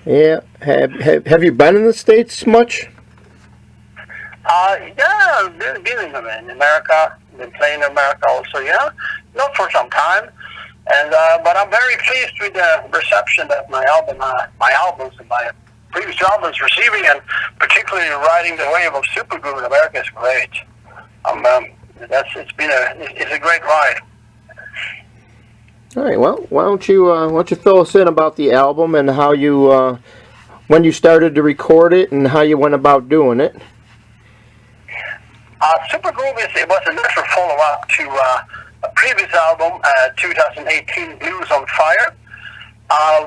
Yeah. Have you been in the States much? Yeah, been in America, been playing in America also, yeah. Not for some time. And but I'm very pleased with the reception that my albums and my previous albums receiving, and particularly riding the wave of Supergroove in America is great. It's a great ride. All right. Well, why don't you fill us in about the album and how you when you started to record it and how you went about doing it? Supergroove was a natural follow-up to a previous album, 2018 Blues on Fire,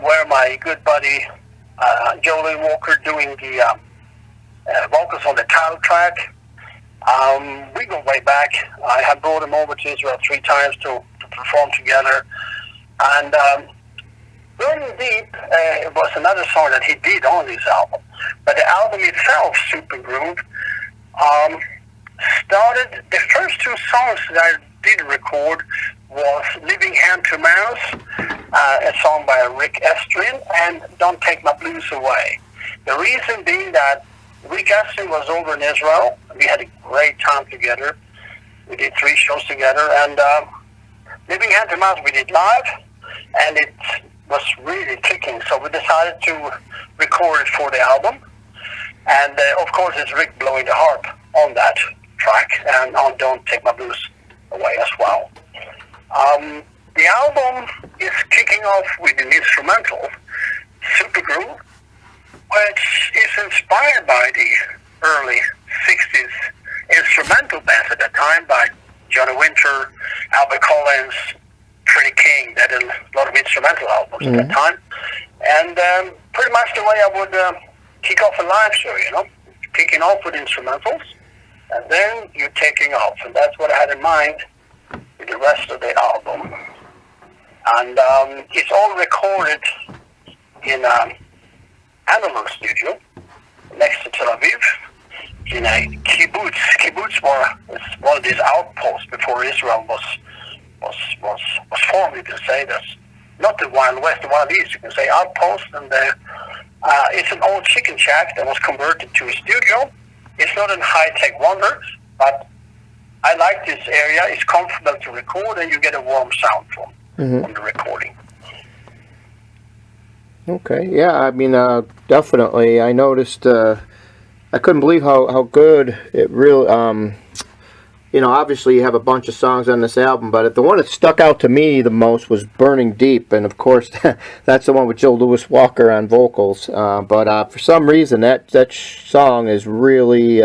where my good buddy Jolie Walker doing the vocals on the title track. We go way back. I had brought him over to Israel 3 times to perform together. And Burning Deep was another song that he did on this album. But the album itself, Supergroove, started, the first 2 songs that I did record was Living Hand to Mouth, a song by Rick Estrin, and Don't Take My Blues Away. The reason being that Rick Estrin was over in Israel. We had a great time together. We did 3 shows together, and Living Hand to Mouth we did live, and it was really clicking, so we decided to record it for the album. And of course it's Rick blowing the harp on that track, and on Don't Take My Blues Away as well. The album is kicking off with an instrumental, Supergroove, which is inspired by the early 60s instrumental bands at that time by Johnny Winter, Albert Collins, Freddie King. They did a lot of instrumental albums at that time. And pretty much the way I would kick off a live show, kicking off with instrumentals, and then you're taking off. And that's what I had in mind with the rest of the album. And it's all recorded in analog studio next to Tel Aviv in a kibbutz. Kibbutz was one of these outposts before Israel was formed. You can say that's not the Wild West, the Wild East. You can say outpost, and it's an old chicken shack that was converted to a studio. It's not a high-tech wonder, but I like this area. It's comfortable to record, and you get a warm sound from the recording. Okay, yeah, I mean, definitely. I noticed, I couldn't believe how good it really, obviously you have a bunch of songs on this album, but the one that stuck out to me the most was Burning Deep, and of course, that's the one with Joe Louis Walker on vocals, but for some reason, that song is really,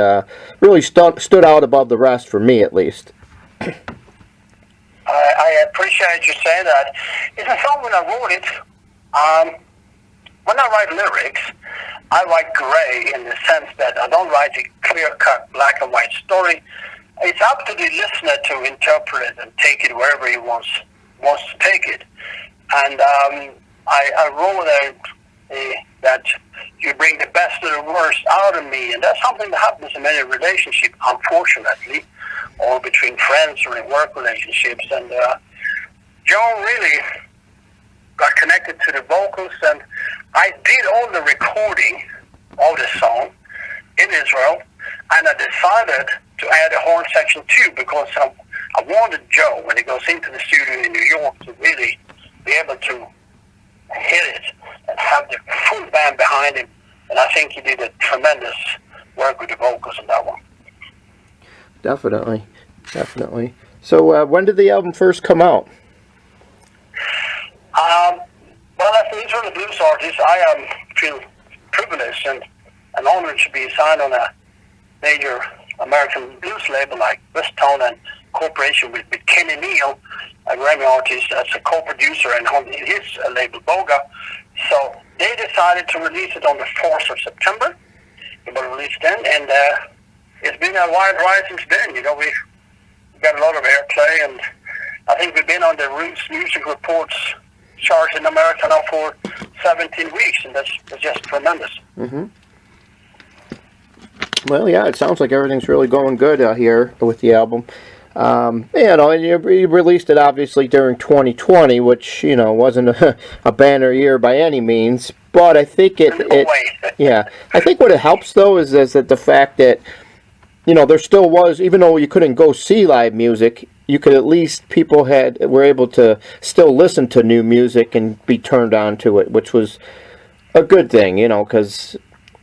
stood out above the rest, for me at least. I appreciate you saying that. It's a song when I wrote it, when I write lyrics, I write gray in the sense that I don't write a clear-cut black and white story. It's up to the listener to interpret it and take it wherever he wants to take it. And I wrote that you bring the best or the worst out of me, and that's something that happens in many relationships, unfortunately, or between friends or in work relationships. And Joan really got connected to the vocals, and I did all the recording of the song in Israel, and I decided to add a horn section too, because I wanted Joe, when he goes into the studio in New York, to really be able to hit it and have the full band behind him. And I think he did a tremendous work with the vocals on that one. Definitely. So when did the album first come out? Well, as an Israeli blues artist, I feel privileged and honored to be signed on a major American blues label like Westtone, and cooperation with Kenny Neal, a Grammy artist, as a co-producer, and on his label Boga. So they decided to release it on the 4th of September. It was released then, and it's been a wild ride since then. We got a lot of airplay, and I think we've been on the Roots Music Reports charts in America now for 17 weeks, and that's just tremendous. Well, yeah, it sounds like everything's really going good here with the album. And you released it obviously during 2020, which wasn't a banner year by any means. But I think in a way. yeah, I think what it helps though is that the fact that, you know, there still was, even though you couldn't go see live music, you could at least, people were able to still listen to new music and be turned on to it, which was a good thing, you know, because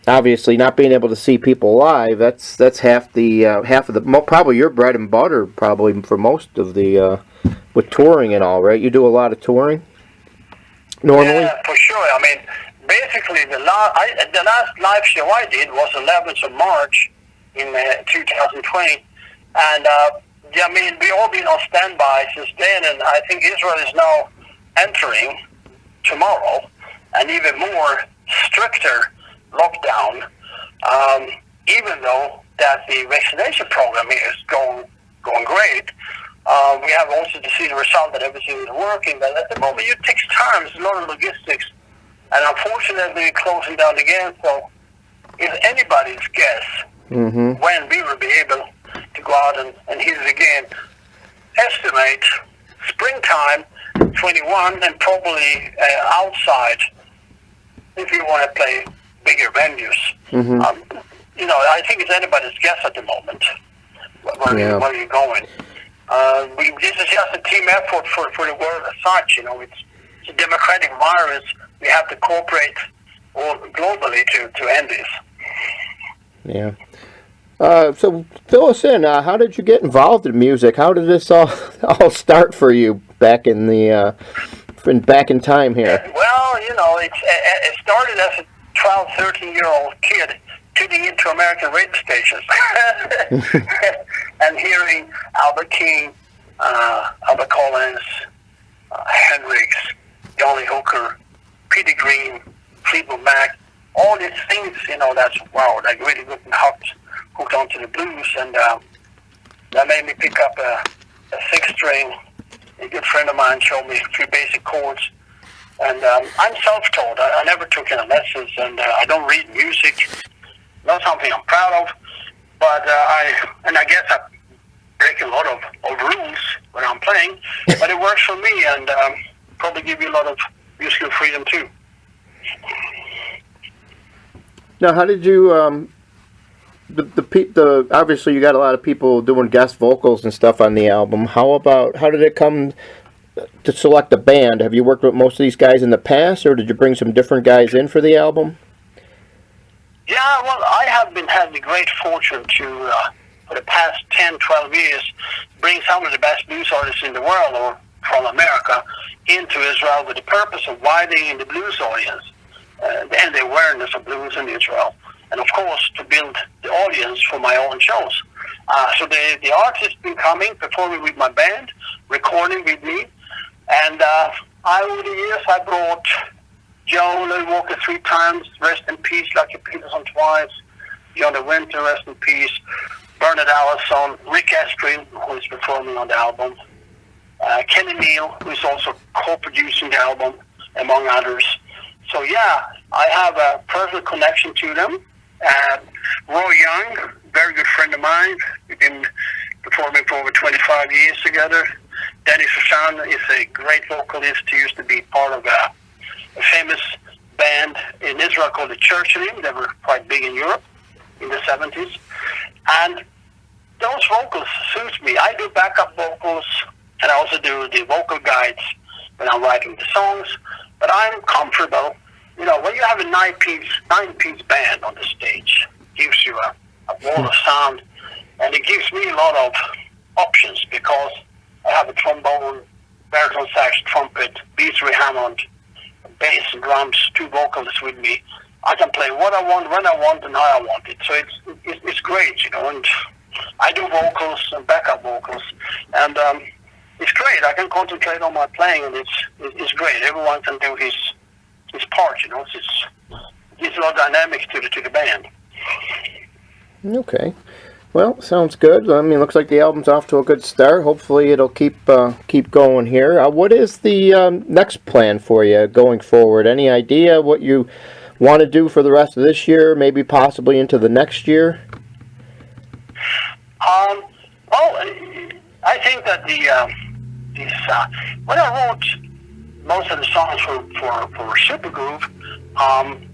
obviously not being able to see people live, that's half of the probably your bread and butter, probably for most of the with touring and all, right? You do a lot of touring normally. Yeah, for sure. I mean, basically the last live show I did was 11th of March in 2020, and yeah, I mean, we all been on standby since then, and I think Israel is now entering tomorrow an even more stricter lockdown, even though that the vaccination program is going great. We have also to see the result that everything is working, but at the moment it takes time. It's a lot of logistics, and unfortunately we're closing down again, so it's anybody's guess when we will be able to go out and hit it again. Estimate springtime 21, and probably outside if you want to play bigger venues. You know, I think it's anybody's guess at the moment where you're going. This is just a team effort for the world as such. You know, it's a democratic virus. We have to cooperate all globally to end this. Yeah. So fill us in. How did you get involved in music? How did this all start for you back in the back in time here? Well, you know, it started as a 12, 13-year-old kid tuning into American radio stations and hearing Albert King, Albert Collins, Hendrix, Johnny Hooker, Peter Green, Fleetwood Mac, all these things. You know, that's wow, like really good and hooked onto the blues, and that made me pick up a six-string. A good friend of mine showed me a few basic chords, and I'm self-taught. I never took any lessons, and I don't read music. Not something I'm proud of, but I guess I break a lot of rules when I'm playing, but it works for me, and probably give you a lot of musical freedom too. Now, how did you the obviously you got a lot of people doing guest vocals and stuff on the album. How did it come to select a band? Have you worked with most of these guys in the past, or did you bring some different guys in for the album? Yeah, well, I have had the great fortune to, for the past 10, 12 years, bring some of the best blues artists in the world, or from America, into Israel with the purpose of widening the blues audience and the awareness of blues in Israel. And, of course, to build the audience for my own shows. So the artists been coming, performing with my band, recording with me. And over the years, I brought Joe Louis Walker 3 times, rest in peace, Lucky Peterson twice, Johnny Winter, rest in peace, Bernard Allison, Rick Estrin, who is performing on the album, Kenny Neal, who is also co-producing the album, among others. So, yeah, I have a personal connection to them. Roy Young, very good friend of mine. We've been performing for over 25 years together. Danny Susan is a great vocalist. He used to be part of a famous band in Israel called the Churchill. They were quite big in Europe in the 70s. And those vocals suits me. I do backup vocals, and I also do the vocal guides when I'm writing the songs. But I'm comfortable. You know, when you have a nine-piece band on the stage, it gives you a wall of sound, and it gives me a lot of options because I have a trombone, baritone sax, trumpet, B3 Hammond, bass and drums, 2 vocalists with me. I can play what I want, when I want, and how I want it. So it's great, you know. And I do vocals and backup vocals, and it's great. I can concentrate on my playing, and it's great. Everyone can do his part, you know. It's a lot of dynamics to the band. Okay. Well, sounds good. I mean, looks like the album's off to a good start. Hopefully it'll keep going here. What is the next plan for you going forward? Any idea what you want to do for the rest of this year, maybe possibly into the next year? I think that when I wrote most of the songs for Supergroove, Um,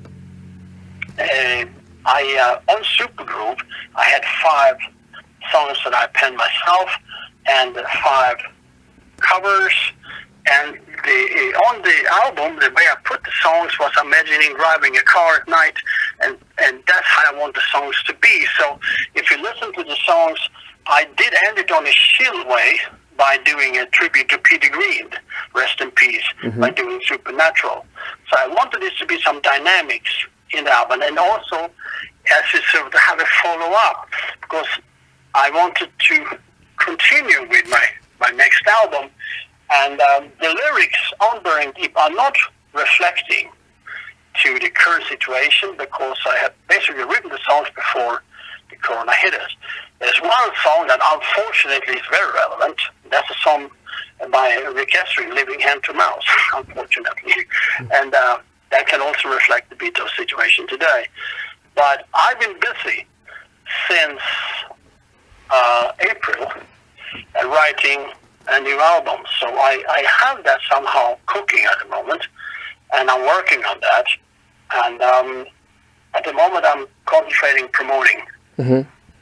on Supergroove, I had 5 songs that I penned myself and 5 covers. And on the album, the way I put the songs was imagining driving a car at night, and that's how I want the songs to be. So if you listen to the songs, I did end it on a chill way by doing a tribute to Peter Green, rest in peace, by doing Supernatural. So I wanted this to be some dynamics in the album, and also as a sort of to have a follow-up, because I wanted to continue with my next album. And the lyrics on Burning Deep are not reflecting to the current situation, because I had basically written the songs before the corona hit us. There's one song that unfortunately is very relevant. That's a song by Rick Astley, Living Hand to Mouth, unfortunately. And that can also reflect the Beatles situation today. But I've been busy since April writing a new album. So I have that somehow cooking at the moment, and I'm working on that. And at the moment, I'm concentrating promoting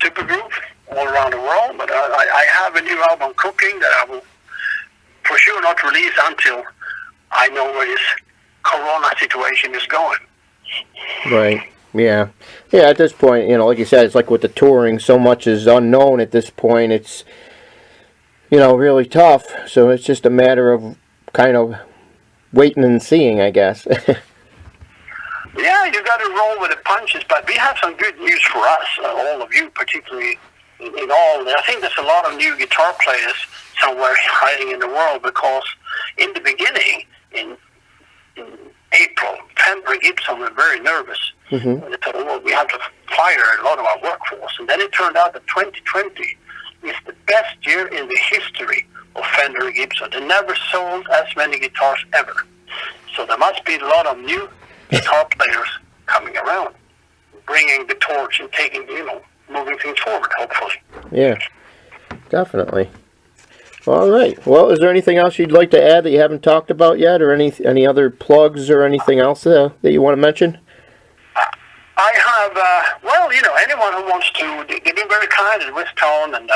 Supergroove all around the world, but I have a new album cooking that I will for sure not release until I know where this corona situation is going. Right. Yeah. Yeah, at this point, like you said, it's like with the touring, so much is unknown at this point. It's, really tough. So it's just a matter of kind of waiting and seeing, I guess. Yeah, you got to roll with the punches, but we have some good news for us, all of you, particularly in all. I think there's a lot of new guitar players somewhere hiding in the world, because in the beginning, in April, Fender and Gibson were very nervous. They thought, well, we have to fire a lot of our workforce. And then it turned out that 2020 is the best year in the history of Fender and Gibson. They never sold as many guitars ever. So there must be a lot of new guitar players coming around, bringing the torch and taking, moving things forward, hopefully. Yeah, definitely. All right. Well, is there anything else you'd like to add that you haven't talked about yet, or any other plugs or anything else that you want to mention? I have, anyone who wants to, they've been very kind at Wistone and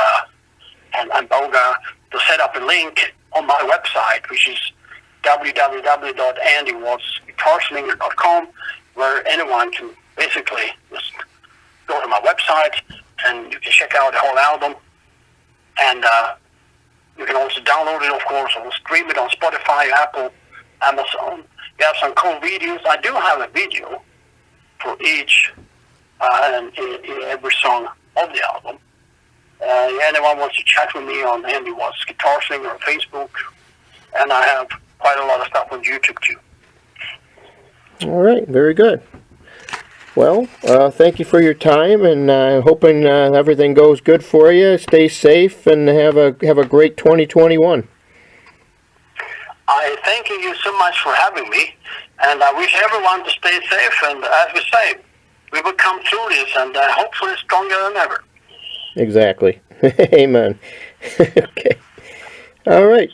Boga to set up a link on my website, which is www.andywattsguitarslinger.com, where anyone can basically just go to my website and you can check out the whole album. And you can also download it, of course, or stream it on Spotify, Apple, Amazon. We have some cool videos. I do have a video for each and every song of the album. Anyone wants to chat with me on Andy Watts Guitar Slinger on Facebook, and I have quite a lot of stuff on YouTube too. All right, very good. Well, thank you for your time, and hoping everything goes good for you. Stay safe and have a great 2021. I thank you so much for having me, and I wish everyone to stay safe. And as we say, we will come through this, and hopefully stronger than ever. Exactly. Amen. Okay. All right.